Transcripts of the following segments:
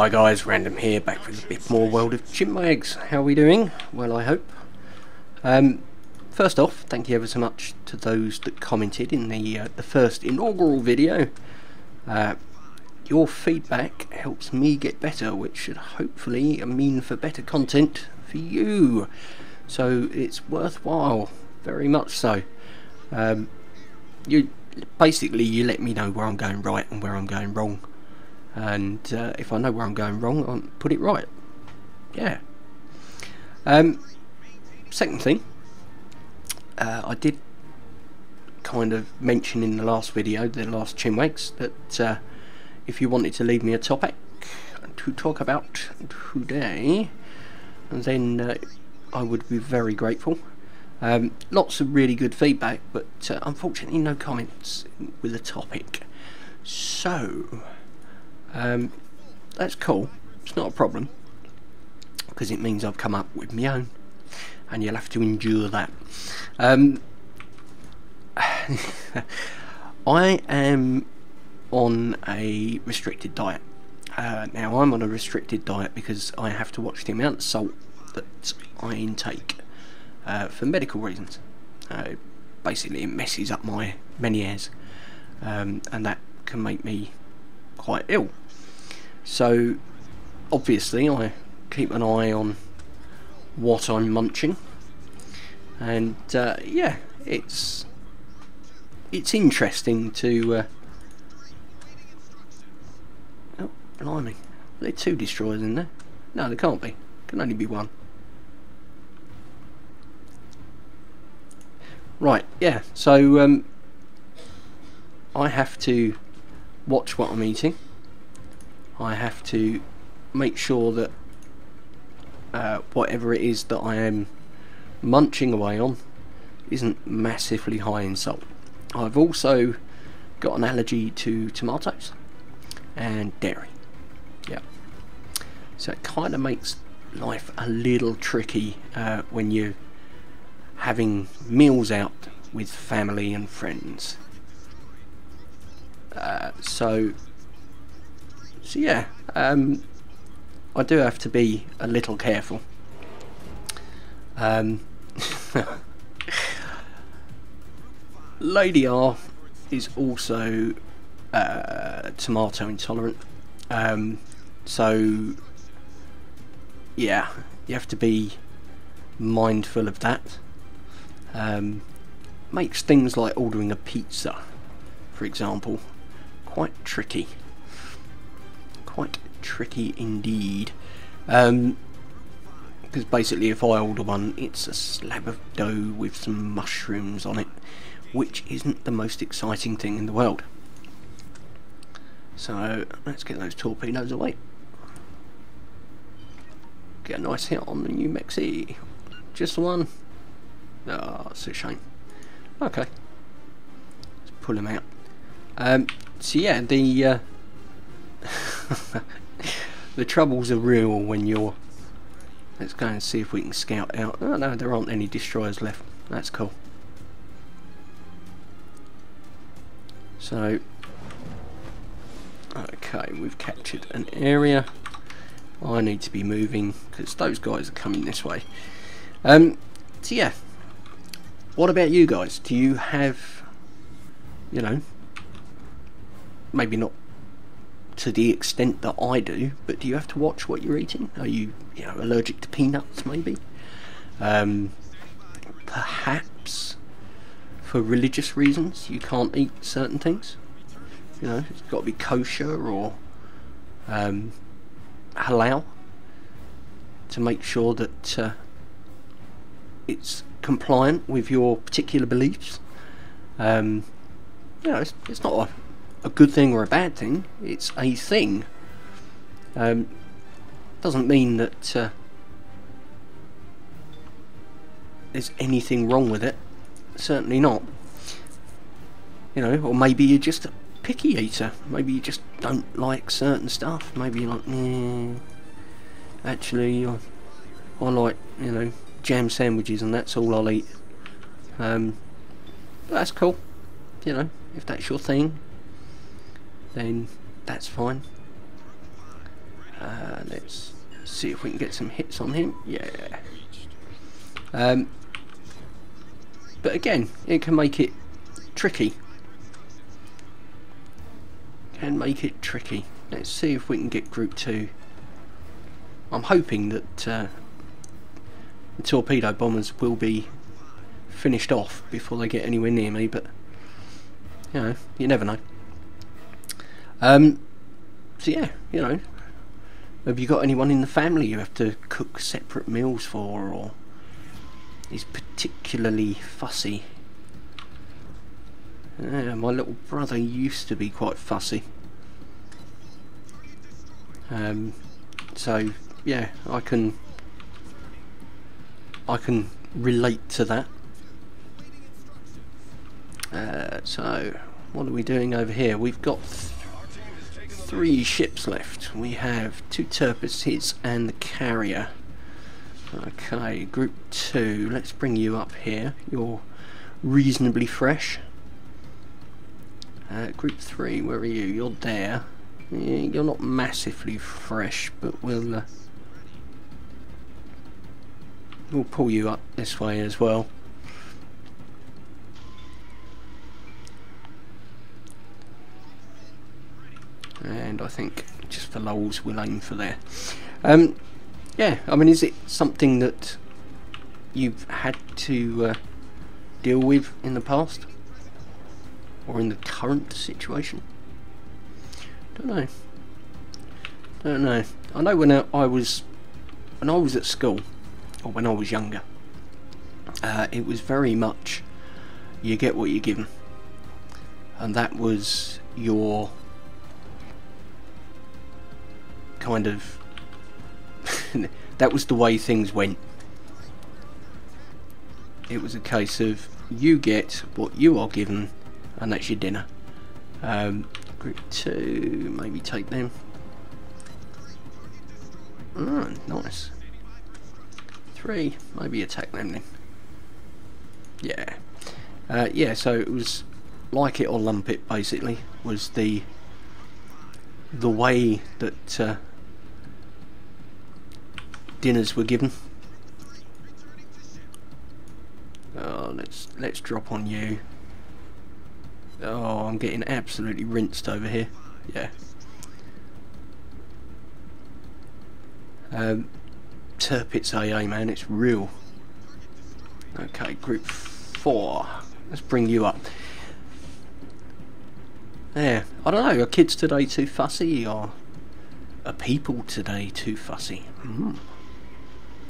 Hi guys, Random here, back with a bit more World of Chinwags. How are we doing? Well, I hope. First off, thank you ever so much to those that commented in the first inaugural video. Your feedback helps me get better, which should hopefully mean for better content for you. So it's worthwhile, very much so. You let me know where I'm going right and where I'm going wrong. And if I know where I'm going wrong, I'll put it right. Yeah. Second thing, I did kind of mention in the last video, the last Chinwags, that if you wanted to leave me a topic to talk about today, then I would be very grateful. Lots of really good feedback, but unfortunately no comments with a topic. So that's cool, it's not a problem, because it means I've come up with my own, and you'll have to endure that. I am on a restricted diet. Now I'm on a restricted diet because I have to watch the amount of salt that I intake for medical reasons. Basically it messes up my menieres, and that can make me quite ill. So obviously I keep an eye on what I'm munching, and yeah, it's interesting to oh blimey, are there two destroyers in there? No, there can't be, can only be one. Right, yeah, so I have to watch what I'm eating. I have to make sure that whatever it is that I am munching away on isn't massively high in salt. I've also got an allergy to tomatoes and dairy. Yeah, so it kind of makes life a little tricky when you're having meals out with family and friends. So yeah, I do have to be a little careful. Lady R is also tomato intolerant, so yeah, you have to be mindful of that. Makes things like ordering a pizza, for example, quite tricky. Quite tricky indeed, because basically if I order one, it's a slab of dough with some mushrooms on it, which isn't the most exciting thing in the world. So let's get those torpedoes away. Get a nice hit on the new Mexi. Just the one. Oh, it's a shame. Okay, let's pull him out. So yeah, the the troubles are real when you're... Let's go and see if we can scout out. Oh no, there aren't any destroyers left. That's cool. So okay, we've captured an area. I need to be moving because those guys are coming this way. So yeah, what about you guys? Do you have, you know, maybe not to the extent that I do, but do you have to watch what you're eating? Are you, allergic to peanuts maybe? Perhaps for religious reasons you can't eat certain things. You know, it's got to be kosher or halal to make sure that it's compliant with your particular beliefs. It's not a good thing or a bad thing, it's a thing. Doesn't mean that there's anything wrong with it, certainly not. You know, or maybe you're just a picky eater, maybe you just don't like certain stuff, maybe you're like, actually I like, jam sandwiches and that's all I'll eat. But that's cool, if that's your thing, then that's fine. Let's see if we can get some hits on him. Yeah. But again, it can make it tricky. Let's see if we can get Group 2. I'm hoping that the torpedo bombers will be finished off before they get anywhere near me, but you know, you never know. So yeah, you know, have you got anyone in the family you have to cook separate meals for, or is particularly fussy? Yeah, my little brother used to be quite fussy. So yeah, I can relate to that. So what are we doing over here? We've got 3 ships left. We have 2 Turpises and the carrier. Okay, Group 2, let's bring you up here. You're reasonably fresh. Group 3, where are you? You're there. You're not massively fresh, but we'll pull you up this way as well. And I think just for lulz we'll aim for there. Yeah, I mean, is it something that you've had to deal with in the past, or in the current situation? Don't know. I know when I was at school, or when I was younger, it was very much you get what you're given, and that was your kind of that was the way things went. It was a case of you get what you are given, and that's your dinner. Group 2, maybe take them. Oh, nice. 3, maybe attack them then. Yeah. Yeah, so it was like it or lump it, basically, was the way that dinners were given. Oh, let's drop on you. Oh, I'm getting absolutely rinsed over here. Yeah. Turpitz AA, man, it's real. Okay, Group 4. Let's bring you up. Yeah, I don't know, are kids today too fussy, or are people today too fussy?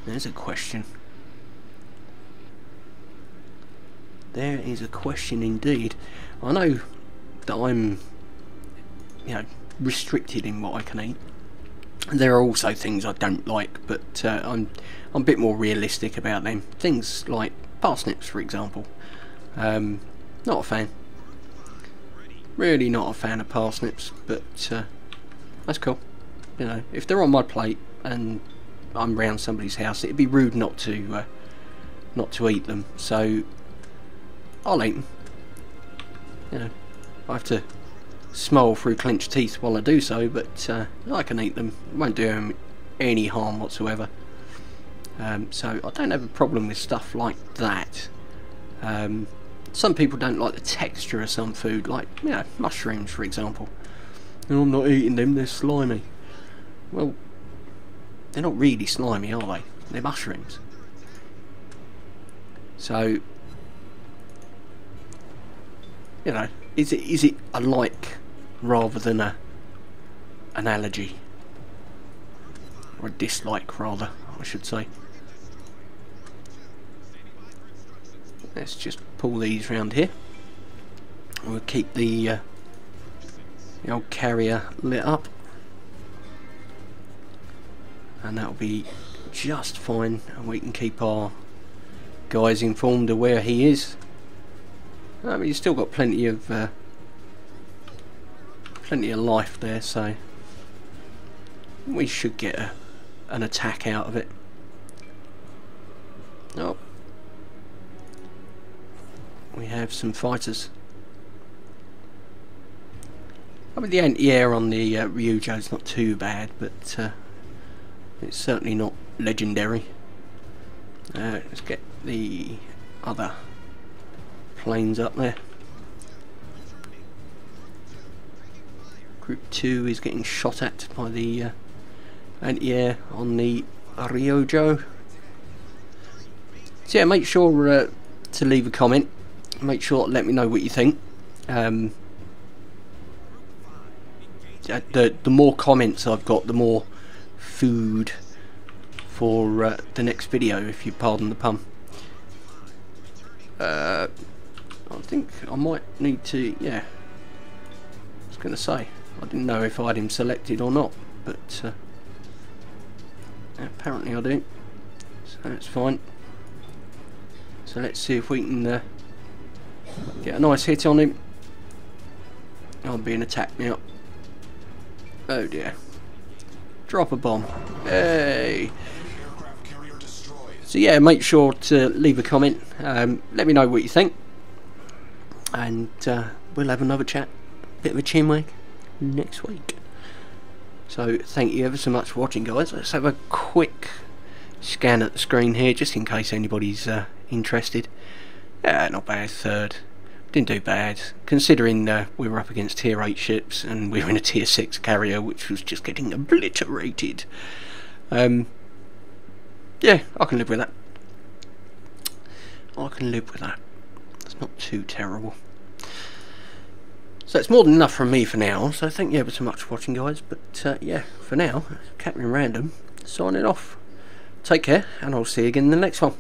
There's a question. There is a question indeed. I know that I'm, you know, restricted in what I can eat. There are also things I don't like, but I'm a bit more realistic about them. Things like parsnips, for example. Not a fan. Really not a fan of parsnips, but that's cool. You know, if they're on my plate and I'm round somebody's house, it'd be rude not to eat them. So I'll eat them. You know, I have to smile through clenched teeth while I do so, but I can eat them. It won't do them any harm whatsoever. So I don't have a problem with stuff like that. Some people don't like the texture of some food, like, you know, mushrooms, for example. And I'm not eating them, they're slimy. Well, they're not really slimy, are they? They're mushrooms. So, you know, is it a like rather than an allergy, or a dislike rather, I should say. Let's just pull these round here. We'll keep the old carrier lit up, and that'll be just fine, and we can keep our guys informed of where he is. I mean, he's still got plenty of life there, so we should get an attack out of it. Oh, we have some fighters. I mean, the anti-air on the Ryujo is not too bad, but it's certainly not legendary. Let's get the other planes up there. Group 2 is getting shot at by the anti-air on the Ryujo. So yeah, make sure to leave a comment. Make sure to let me know what you think. The more comments I've got, the more food for the next video, if you pardon the pun. I think I might need to, yeah, I was going to say, I didn't know if I had him selected or not, but apparently I do, so that's fine. So let's see if we can get a nice hit on him. I'm being attacked now. Oh dear. Drop a bomb. Hey! So yeah, make sure to leave a comment. Let me know what you think. And we'll have another chat. Bit of a chinwag next week. So thank you ever so much for watching, guys. Let's have a quick scan at the screen here, just in case anybody's interested. Yeah, not bad. Third. Didn't do bad, considering we were up against tier 8 ships and we were in a tier 6 carrier which was just getting obliterated. Yeah, I can live with that. I can live with that. It's not too terrible. So it's more than enough from me for now, so thank you ever so much for watching, guys. But yeah, for now, Captain Random signing off. Take care, and I'll see you again in the next one.